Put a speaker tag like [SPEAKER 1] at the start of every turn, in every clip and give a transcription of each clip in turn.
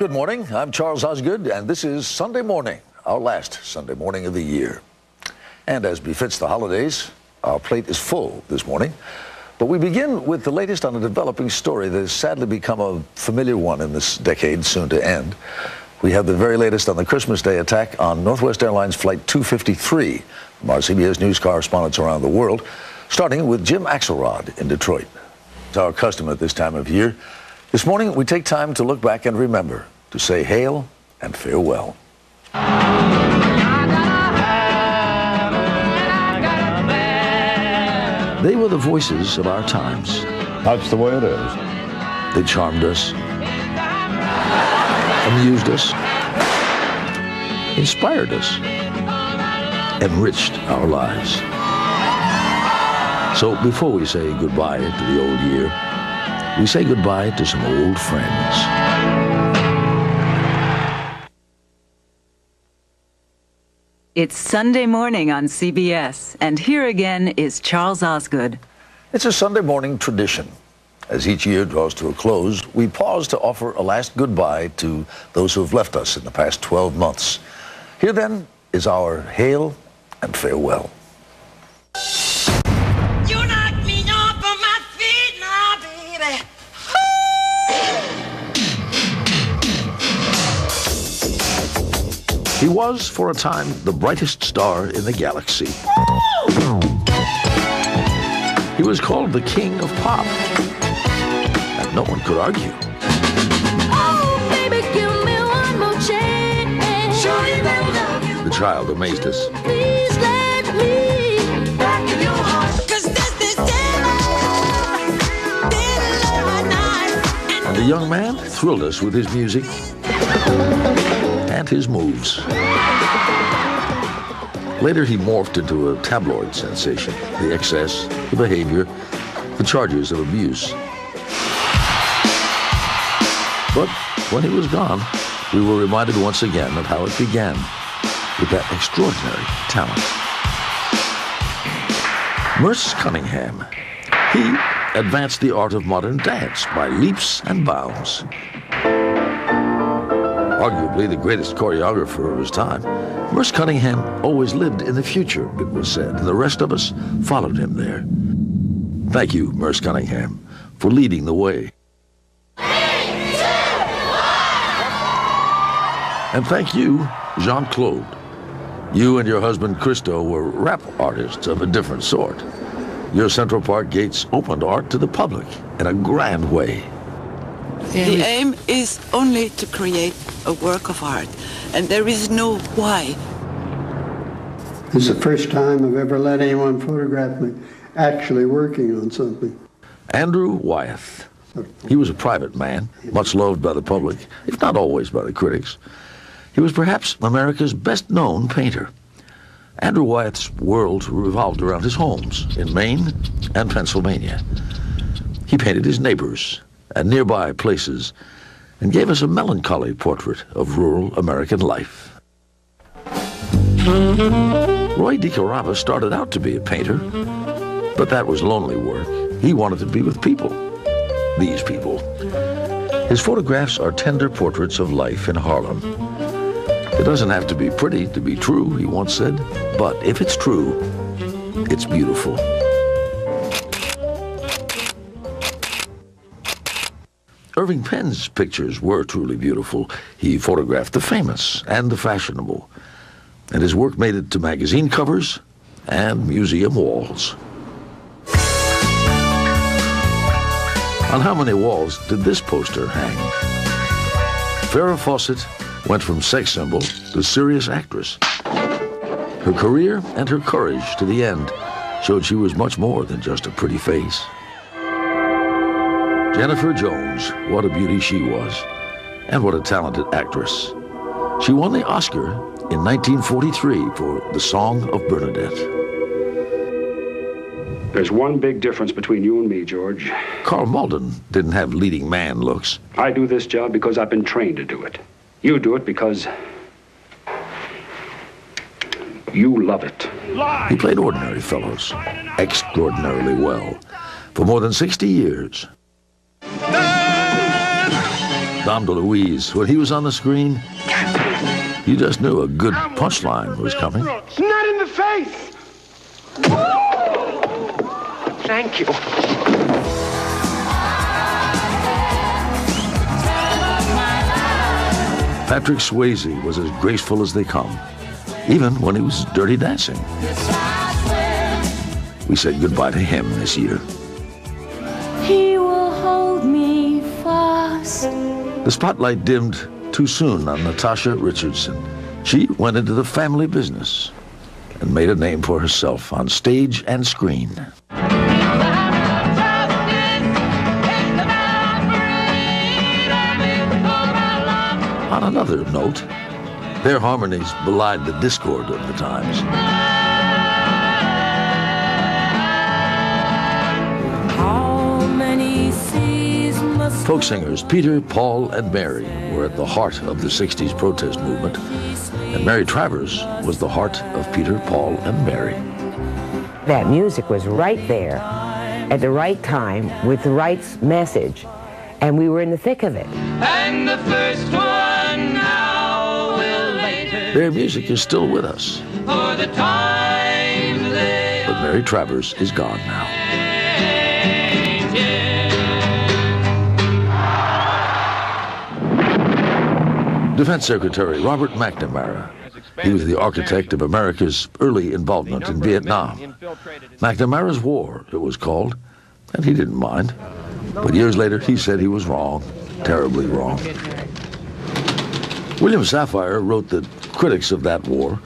[SPEAKER 1] Good morning. I'm Charles Osgood, and this is Sunday morning, our last Sunday morning of the year. And as befits the holidays, our plate is full this morning. But we begin with the latest on a developing story that has sadly become a familiar one in this decade soon to end. We have the very latest on the Christmas Day attack on Northwest Airlines Flight 253 from our CBS News correspondents around the world, starting with Jim Axelrod in Detroit. It's our custom at this time of year. This morning, we take time to look back and remember, to say hail and farewell. They were the voices of our times.
[SPEAKER 2] That's the way it is.
[SPEAKER 1] They charmed us, amused us, inspired us, enriched our lives. So before we say goodbye to the old year, we say goodbye to some old friends.
[SPEAKER 3] It's Sunday morning on CBS, and here again is Charles Osgood.
[SPEAKER 1] It's a Sunday morning tradition. As each year draws to a close, we pause to offer a last goodbye to those who have left us in the past 12 months. Here then is our hail and farewell.
[SPEAKER 4] You knock me off of my feet now, baby.
[SPEAKER 1] He was, for a time, the brightest star in the galaxy. He was called the King of Pop, and no one could argue.
[SPEAKER 4] Oh, baby, give me one more chance. Surely that love you.
[SPEAKER 1] The child amazed us.
[SPEAKER 4] Please let me back in your heart. 'Cause this dead night.
[SPEAKER 1] And the young man thrilled us with his music and his moves. Later, he morphed into a tabloid sensation. The excess, the behavior, the charges of abuse. But when he was gone, we were reminded once again of how it began, with that extraordinary talent. Merce Cunningham. He advanced the art of modern dance by leaps and bounds. Arguably the greatest choreographer of his time, Merce Cunningham always lived in the future, it was said, and the rest of us followed him there. Thank you, Merce Cunningham, for leading the way. And thank you, Jean-Claude. You and your husband, Christo, were rap artists of a different sort. Your Central Park gates opened art to the public in a grand way.
[SPEAKER 5] The aim is only to create a work of art, and there is no why.
[SPEAKER 6] This is the first time I've ever let anyone photograph me actually working on something.
[SPEAKER 1] Andrew Wyeth. He was a private man, much loved by the public, if not always by the critics. He was perhaps America's best-known painter. Andrew Wyeth's world revolved around his homes in Maine and Pennsylvania. He painted his neighbors and nearby places and gave us a melancholy portrait of rural American life. Roy DiCarava started out to be a painter, but that was lonely work. He wanted to be with people, these people. His photographs are tender portraits of life in Harlem. It doesn't have to be pretty to be true, he once said, but if it's true, it's beautiful. Irving Penn's pictures were truly beautiful. He photographed the famous and the fashionable, and his work made it to magazine covers and museum walls. On how many walls did this poster hang? Farrah Fawcett went from sex symbol to serious actress. Her career and her courage to the end showed she was much more than just a pretty face. Jennifer Jones, what a beauty she was, and what a talented actress. She won the Oscar in 1943 for The Song of Bernadette.
[SPEAKER 7] There's one big difference between you and me, George.
[SPEAKER 1] Carl Malden didn't have leading man looks.
[SPEAKER 7] I do this job because I've been trained to do it. You do it because you love it.
[SPEAKER 1] He played ordinary fellows extraordinarily well for more than 60 years. The Dom DeLuise, when he was on the screen, you just knew a good punchline was coming.
[SPEAKER 2] Not in the face! Thank you.
[SPEAKER 1] Patrick Swayze was as graceful as they come, even when he was Dirty Dancing. We said goodbye to him this year.
[SPEAKER 4] He will hold me fast.
[SPEAKER 1] The spotlight dimmed too soon on Natasha Richardson. She went into the family business and made a name for herself on stage and screen. On another note, their harmonies belied the discord of the times. Folk singers Peter, Paul, and Mary were at the heart of the 60s protest movement, and Mary Travers was the heart of Peter, Paul, and Mary.
[SPEAKER 8] That music was right there at the right time with the right message, and we were in the thick of it.
[SPEAKER 9] And the first one now will later.
[SPEAKER 1] Their music is still with us,
[SPEAKER 9] For the time they
[SPEAKER 1] but Mary Travers is gone now. Defense Secretary Robert McNamara. He was the architect of America's early involvement in Vietnam. McNamara's War, it was called, and he didn't mind. But years later, he said he was wrong, terribly wrong. William Safire wrote that critics of that war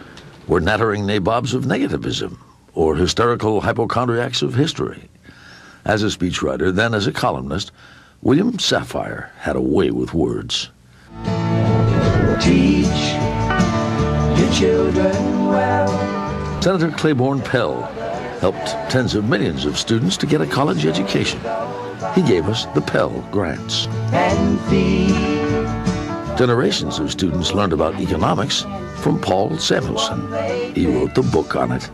[SPEAKER 1] were nattering nabobs of negativism, or hysterical hypochondriacs of history. As a speechwriter, then as a columnist, William Safire had a way with words.
[SPEAKER 9] teach your children well.
[SPEAKER 1] Senator Claiborne Pell helped tens of millions of students to get a college education. He gave us the Pell Grants.
[SPEAKER 9] And feed.
[SPEAKER 1] Generations of students learned about economics from Paul Samuelson. He wrote the book on it.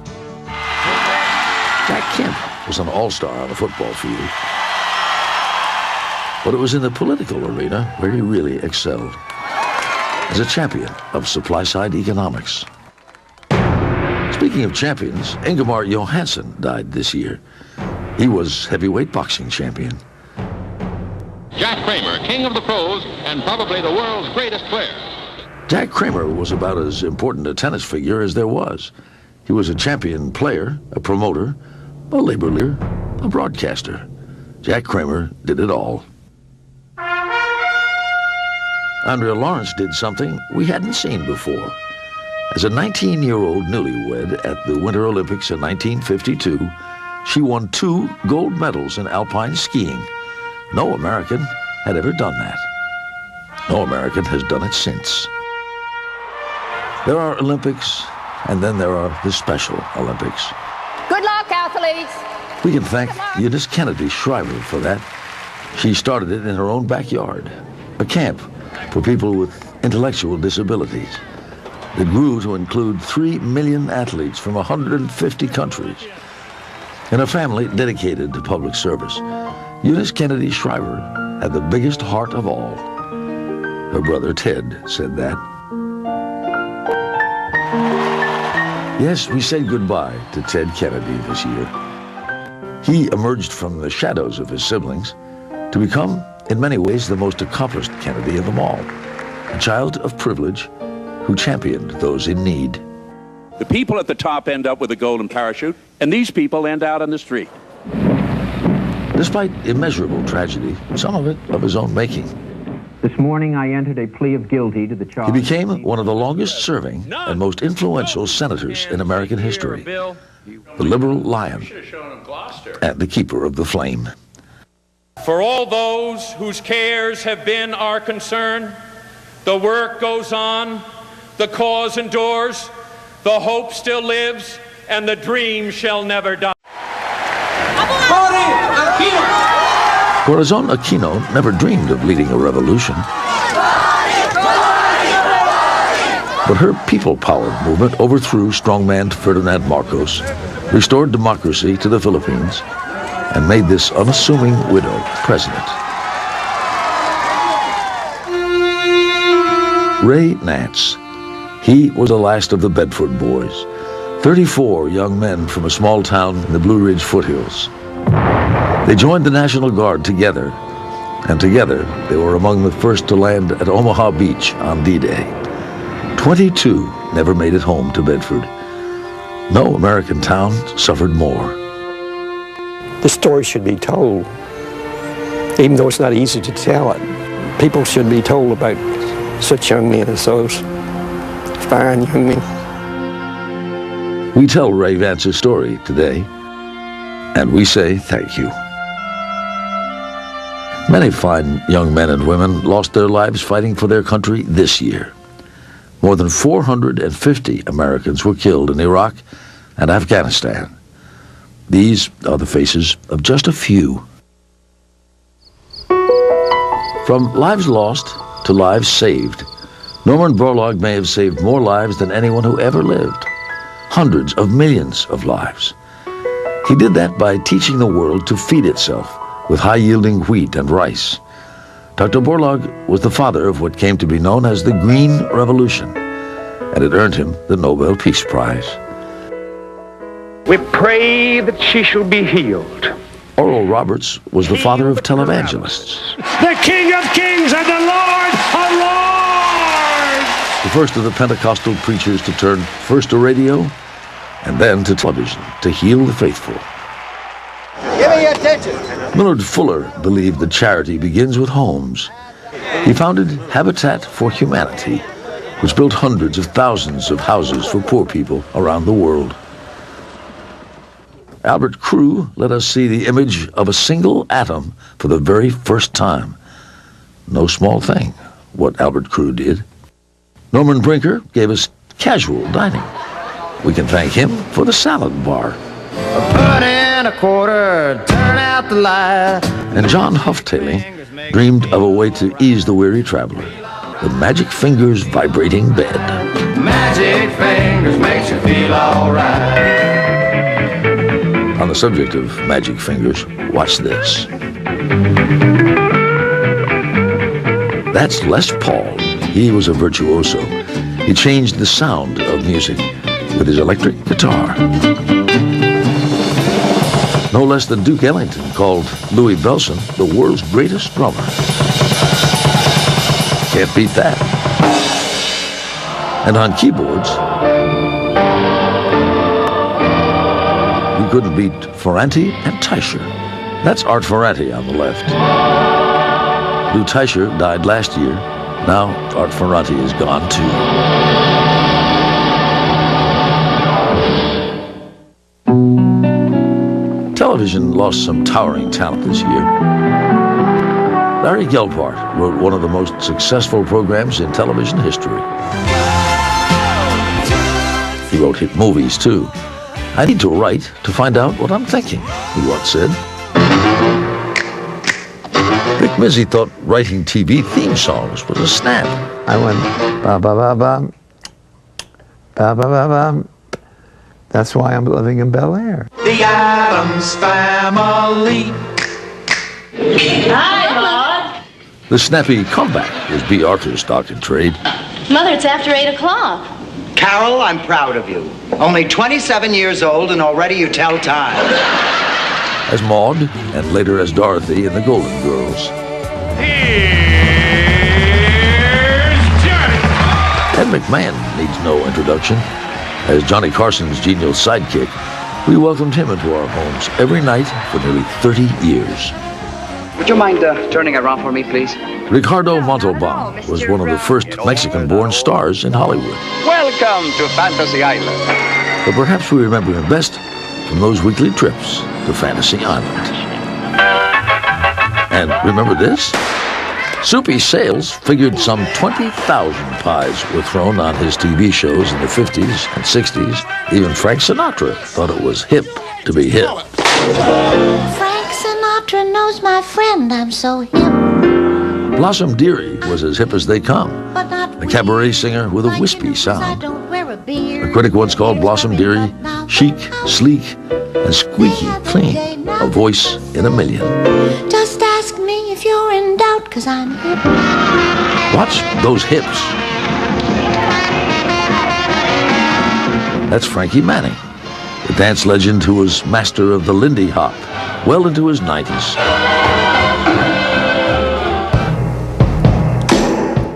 [SPEAKER 1] Jack Kemp was an all-star on the football field. But it was in the political arena where he really excelled. As a champion of supply-side economics. Speaking of champions, Ingemar Johansson died this year. He was heavyweight boxing champion.
[SPEAKER 10] Jack Kramer, king of the pros and probably the world's greatest player.
[SPEAKER 1] Jack Kramer was about as important a tennis figure as there was. He was a champion player, a promoter, a labor leader, a broadcaster. Jack Kramer did it all. Andrea Lawrence did something we hadn't seen before. As a 19-year-old newlywed at the Winter Olympics in 1952, she won 2 gold medals in alpine skiing. No American had ever done that. No American has done it since. There are Olympics, and then there are the Special Olympics.
[SPEAKER 11] Good luck, athletes.
[SPEAKER 1] We can thank Eunice Kennedy Shriver for that. She started it in her own backyard, a camp for people with intellectual disabilities. It grew to include 3 million athletes from 150 countries. In a family dedicated to public service, Eunice Kennedy Shriver had the biggest heart of all. Her brother Ted said that. Yes, we said goodbye to Ted Kennedy this year. He emerged from the shadows of his siblings to become, in many ways, the most accomplished Kennedy of them all. A child of privilege who championed those in need.
[SPEAKER 12] The people at the top end up with a golden parachute, and these people end out on the street.
[SPEAKER 1] Despite immeasurable tragedy, some of it of his own making,
[SPEAKER 13] this morning I entered a plea of guilty to the charge.
[SPEAKER 1] He became one of the longest-serving and most influential senators in American history, the liberal lion and the keeper of the flame.
[SPEAKER 14] For all those whose cares have been our concern, the work goes on, the cause endures, the hope still lives, and the dream shall never die.
[SPEAKER 1] Corazon Aquino never dreamed of leading a revolution. But her people power movement overthrew strongman Ferdinand Marcos, restored democracy to the Philippines, and made this unassuming widow president. Ray Nance. He was the last of the Bedford boys, 34 young men from a small town in the Blue Ridge foothills. They joined the National Guard together, and together they were among the first to land at Omaha Beach on D-Day. 22 never made it home to Bedford. No American town suffered more.
[SPEAKER 15] The story should be told, even though it's not easy to tell it. People should be told about such young men as those fine young men.
[SPEAKER 1] We tell Ray Vance's story today, and we say thank you. Many fine young men and women lost their lives fighting for their country this year. More than 450 Americans were killed in Iraq and Afghanistan. These are the faces of just a few. From lives lost to lives saved, Norman Borlaug may have saved more lives than anyone who ever lived. Hundreds of millions of lives. He did that by teaching the world to feed itself with high-yielding wheat and rice. Dr. Borlaug was the father of what came to be known as the Green Revolution, and it earned him the Nobel Peace Prize.
[SPEAKER 2] We pray that she shall be healed.
[SPEAKER 1] Oral Roberts was the father of televangelists.
[SPEAKER 2] The King of Kings and the Lord of Lords!
[SPEAKER 1] The first of the Pentecostal preachers to turn first to radio and then to television to heal the faithful.
[SPEAKER 16] Give me your attention.
[SPEAKER 1] Millard Fuller believed that charity begins with homes. He founded Habitat for Humanity, which built hundreds of thousands of houses for poor people around the world. Albert Crew let us see the image of a single atom for the very first time. No small thing, what Albert Crew did. Norman Brinker gave us casual dining. We can thank him for the salad bar.
[SPEAKER 16] Put in a quarter, turn out the light.
[SPEAKER 1] And John Hufftaling dreamed of a way to ease the weary traveler. The Magic Fingers vibrating bed.
[SPEAKER 16] Magic Fingers makes you feel all right.
[SPEAKER 1] On the subject of magic fingers, watch this. That's Les Paul. He was a virtuoso. He changed the sound of music with his electric guitar. No less than Duke Ellington called Louis Bellson the world's greatest drummer. Can't beat that. And on keyboards, we couldn't beat Ferranti and Teicher. That's Art Ferranti on the left. Lou Teicher died last year. Now Art Ferranti is gone too. Television lost some towering talent this year. Larry Gelbart wrote one of the most successful programs in television history. He wrote hit movies too. I need to write to find out what I'm thinking, he once said. Vic Mizzy thought writing TV theme songs was a snap.
[SPEAKER 6] I went ba-ba-ba-ba, ba-ba-ba-ba. That's why I'm living in Bel Air.
[SPEAKER 16] The Addams Family.
[SPEAKER 11] Hi, Maud.
[SPEAKER 1] The snappy comeback was B. Arthur's stock in trade.
[SPEAKER 11] Mother, it's after 8 o'clock.
[SPEAKER 17] Carol, I'm proud of you. Only 27 years old and already you tell time.
[SPEAKER 1] As Maud, and later as Dorothy in The Golden Girls.
[SPEAKER 2] Here's Johnny.
[SPEAKER 1] Ed McMahon needs no introduction. As Johnny Carson's genial sidekick, we welcomed him into our homes every night for nearly 30 years.
[SPEAKER 18] Would you mind turning around for me, please?
[SPEAKER 1] Ricardo Montalban was one of the first Mexican-born stars in Hollywood.
[SPEAKER 18] Welcome to Fantasy Island.
[SPEAKER 1] But perhaps we remember him best from those weekly trips to Fantasy Island. And remember this? Soupy Sales figured some 20,000 pies were thrown on his TV shows in the 50s and 60s. Even Frank Sinatra thought it was hip to be hip.
[SPEAKER 4] Frank Sinatra knows my friend, I'm so hip.
[SPEAKER 1] Blossom Dearie was as hip as they come, a cabaret singer with a wispy sound. A critic once called Blossom Dearie chic, sleek, and squeaky clean, a voice in a million.
[SPEAKER 4] Just ask me if you're in doubt, 'cause I'm hip.
[SPEAKER 1] Watch those hips That's Frankie Manning, the dance legend who was master of the Lindy Hop well into his 90s.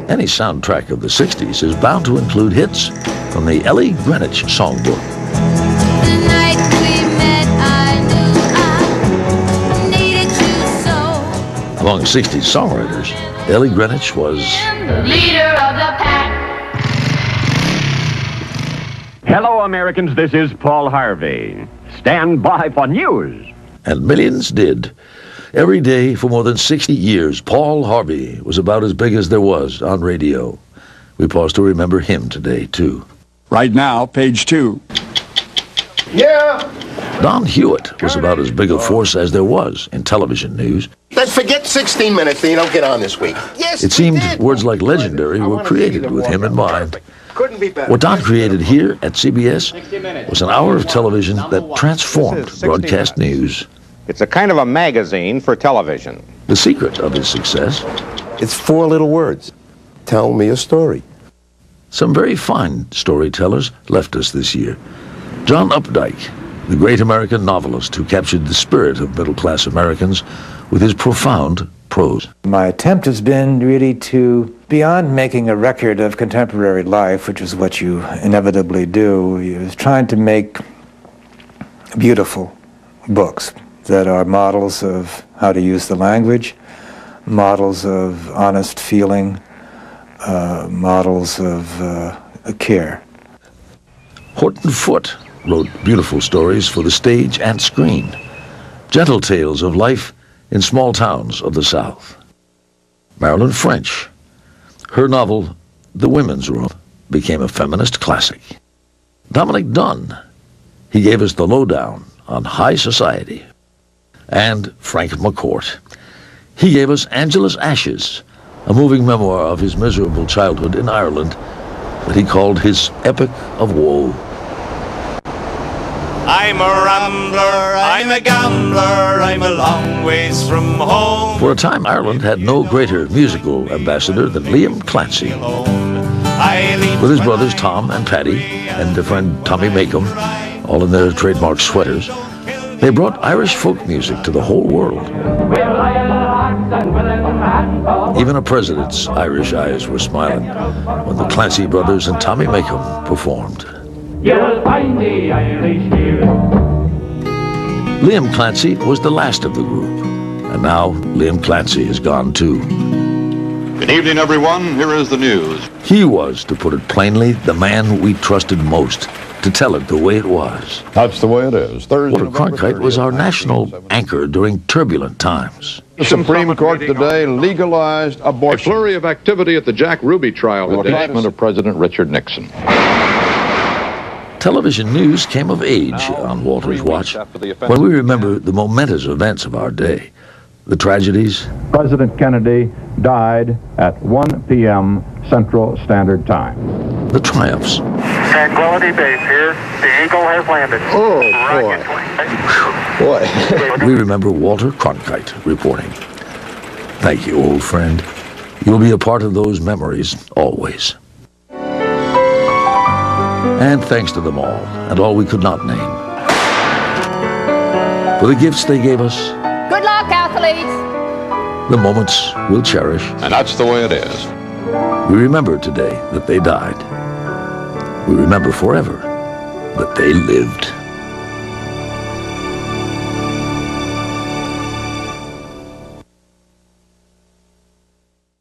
[SPEAKER 1] Any soundtrack of the 60s is bound to include hits from the Ellie Greenwich songbook.
[SPEAKER 4] The night we met, I knew I needed you so.
[SPEAKER 1] Among 60s songwriters, Ellie Greenwich was
[SPEAKER 9] Leader of the pack.
[SPEAKER 2] Hello, Americans. This is Paul Harvey. Stand by for news.
[SPEAKER 1] And millions did. Every day for more than 60 years, Paul Harvey was about as big as there was on radio. We pause to remember him today, too.
[SPEAKER 19] Right now, page 2.
[SPEAKER 1] Yeah. Don Hewitt was about as big a force as there was in television news.
[SPEAKER 20] Let's forget 16 minutes so you don't get on this week. Yes,
[SPEAKER 1] It seemed words like legendary were created with him in mind.
[SPEAKER 20] couldn't be better.
[SPEAKER 1] What Don created here at CBS was an hour of television that transformed broadcast news.
[SPEAKER 21] It's a kind of a magazine for television.
[SPEAKER 1] The secret of his success?
[SPEAKER 22] It's 4 little words. Tell me a story.
[SPEAKER 1] Some very fine storytellers left us this year. John Updike, the great American novelist who captured the spirit of middle-class Americans with his profound prose.
[SPEAKER 23] My attempt has been really to, beyond making a record of contemporary life, which is what you inevitably do, is trying to make beautiful books that are models of how to use the language, models of honest feeling, models of care.
[SPEAKER 1] Horton Foote wrote beautiful stories for the stage and screen, gentle tales of life in small towns of the South. Marilyn French, her novel, The Women's Room, became a feminist classic. Dominic Dunn, he gave us the lowdown on high society. And Frank McCourt, he gave us Angela's Ashes, a moving memoir of his miserable childhood in Ireland that he called his epic of woe.
[SPEAKER 24] I'm a rambler, I'm a gambler, I'm a long ways from home.
[SPEAKER 1] For a time, Ireland had no greater musical ambassador than Liam Clancy. With his brothers Tom and Paddy and their friend Tommy Makem, all in their trademark sweaters, they brought Irish folk music to the whole world. Even a president's Irish eyes were smiling when the Clancy brothers and Tommy Makem performed.
[SPEAKER 9] You'll find the Irish here.
[SPEAKER 1] Liam Clancy was the last of the group, and now Liam Clancy is gone too.
[SPEAKER 10] Good evening, everyone. Here is the news.
[SPEAKER 1] He was, to put it plainly, the man we trusted most to tell it the way it was.
[SPEAKER 25] That's the way it is. Thursday,
[SPEAKER 1] Walter Cronkite was our national anchor during turbulent times.
[SPEAKER 25] The Supreme Court today legalized abortion.
[SPEAKER 10] A flurry of activity at the Jack Ruby trial today. The indictment of President Richard Nixon.
[SPEAKER 1] Television news came of age on Walter's watch when we remember the momentous events of our day, the tragedies.
[SPEAKER 13] President Kennedy died at 1 p.m. Central Standard Time.
[SPEAKER 1] The triumphs.
[SPEAKER 26] Tranquility Base here. The Eagle has landed.
[SPEAKER 25] Oh, boy.
[SPEAKER 1] We remember Walter Cronkite reporting. Thank you, old friend. You'll be a part of those memories always. And thanks to them all, and all we could not name, for the gifts they gave us.
[SPEAKER 11] Good luck, athletes.
[SPEAKER 1] The moments we'll cherish.
[SPEAKER 10] And that's the way it is.
[SPEAKER 1] We remember today that they died. We remember forever that they lived.